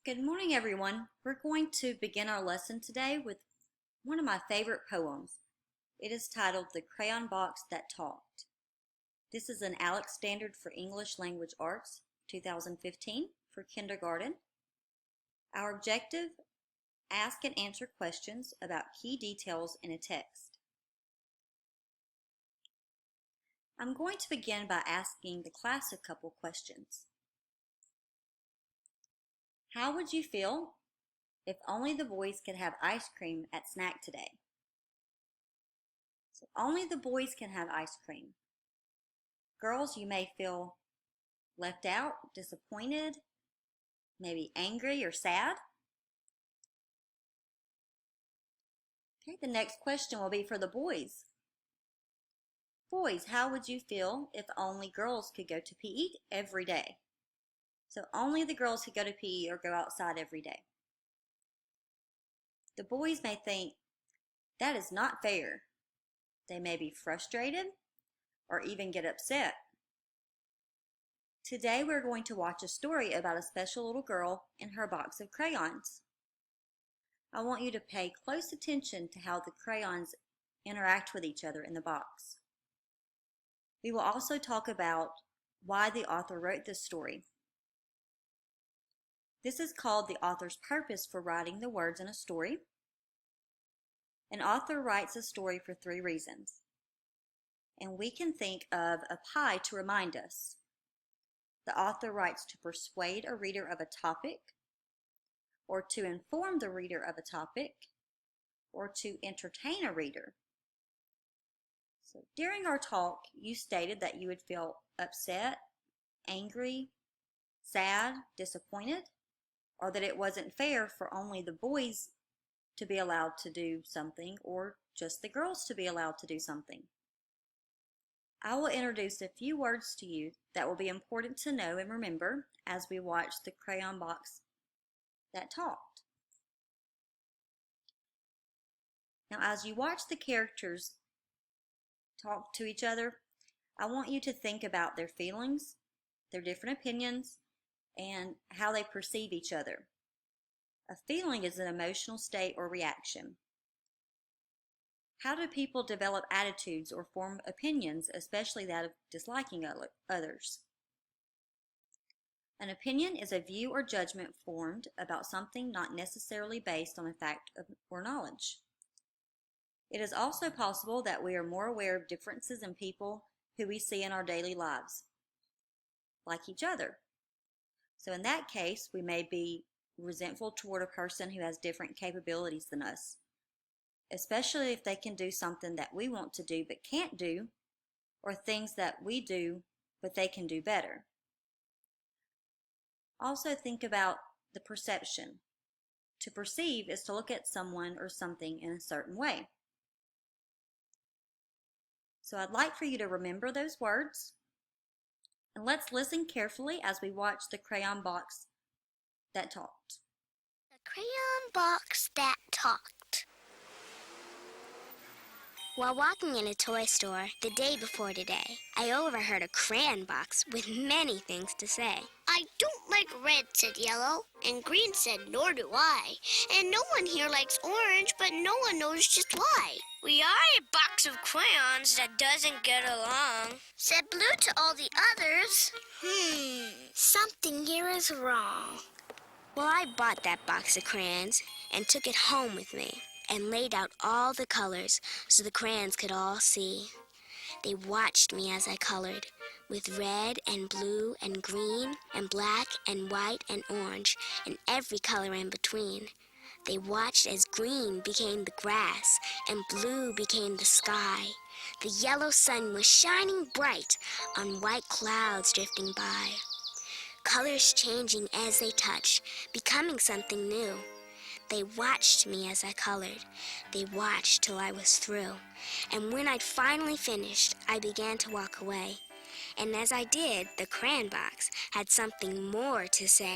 Good morning, everyone. We're going to begin our lesson today with one of my favorite poems. It is titled The Crayon Box That Talked. This is an ALEC Standard for English Language Arts 2015 for kindergarten. Our objective, ask and answer questions about key details in a text. I'm going to begin by asking the class a couple questions. How would you feel if only the boys could have ice cream at snack today? So only the boys can have ice cream. Girls, you may feel left out, disappointed, maybe angry or sad. Okay, the next question will be for the boys. Boys, how would you feel if only girls could go to PE every day? So only the girls could go to PE or go outside every day. The boys may think, that is not fair. They may be frustrated or even get upset. Today we're going to watch a story about a special little girl and her box of crayons. I want you to pay close attention to how the crayons interact with each other in the box. We will also talk about why the author wrote this story. This is called the author's purpose for writing the words in a story. An author writes a story for 3 reasons, and we can think of a pie to remind us. The author writes to persuade a reader of a topic, or to inform the reader of a topic, or to entertain a reader. So during our talk, you stated that you would feel upset, angry, sad, disappointed, or that it wasn't fair for only the boys to be allowed to do something or just the girls to be allowed to do something. I will introduce a few words to you that will be important to know and remember as we watch the crayon box that talked. Now, as you watch the characters talk to each other, I want you to think about their feelings, their different opinions, and how they perceive each other. A feeling is an emotional state or reaction. How do people develop attitudes or form opinions, especially that of disliking others? An opinion is a view or judgment formed about something not necessarily based on a fact or knowledge. It is also possible that we are more aware of differences in people who we see in our daily lives, like each other. So in that case, we may be resentful toward a person who has different capabilities than us, especially if they can do something that we want to do but can't do, or things that we do but they can do better. Also think about the perception. To perceive is to look at someone or something in a certain way. So I'd like for you to remember those words, and let's listen carefully as we watch the crayon box that talked. The crayon box that talked. While walking in a toy store the day before today, I overheard a crayon box with many things to say. I don't like red, said Yellow, and Green said, nor do I. And no one here likes orange, but no one knows just why. We are a box of crayons that doesn't get along, said Blue to all the others. Something here is wrong. Well, I bought that box of crayons and took it home with me and laid out all the colors so the crayons could all see. They watched me as I colored, with red and blue and green and black and white and orange and every color in between. They watched as green became the grass and blue became the sky. The yellow sun was shining bright on white clouds drifting by. Colors changing as they touched, becoming something new. They watched me as I colored. They watched till I was through. And when I'd finally finished, I began to walk away. And as I did, the crayon box had something more to say.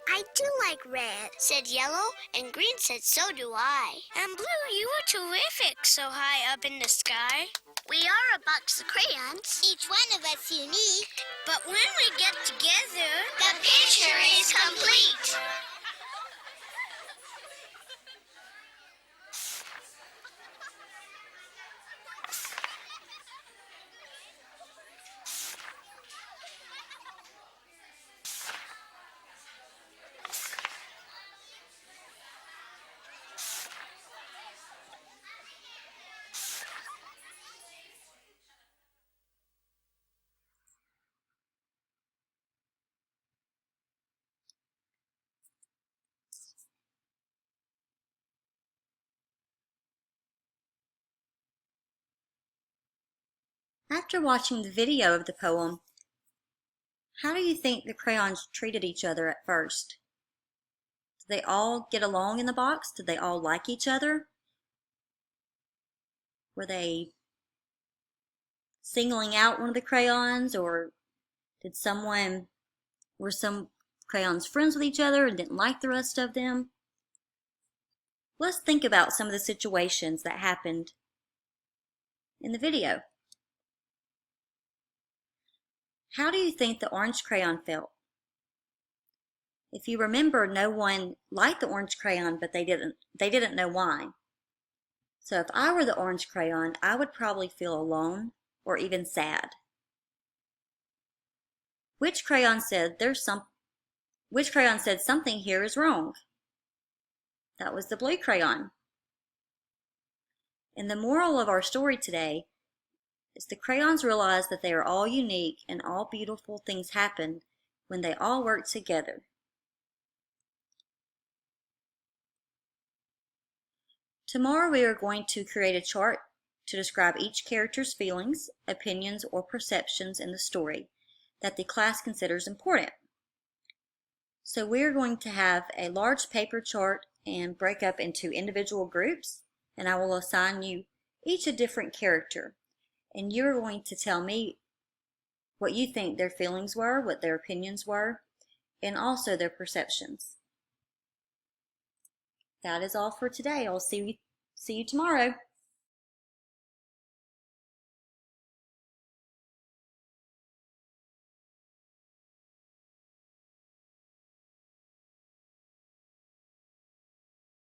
I do like red, said Yellow, and Green said, so do I. And Blue, you are terrific so high up in the sky. We are a box of crayons, each one of us unique. But when we get together, the picture is complete. After watching the video of the poem, how do you think the crayons treated each other at first? Did they all get along in the box? Did they all like each other? Were they singling out one of the crayons, or were some crayons friends with each other and didn't like the rest of them? Let's think about some of the situations that happened in the video. How do you think the orange crayon felt? If you remember, no one liked the orange crayon, but they didn't know why. So if I were the orange crayon, I would probably feel alone or even sad. Which crayon said something here is wrong? That was the blue crayon. And the moral of our story today is the crayons realize that they are all unique and all beautiful things happen when they all work together. Tomorrow we are going to create a chart to describe each character's feelings, opinions, or perceptions in the story that the class considers important. So we're going to have a large paper chart and break up into individual groups, and I will assign you each a different character. And you're going to tell me what you think their feelings were, what their opinions were, and also their perceptions. That is all for today. I'll see you tomorrow.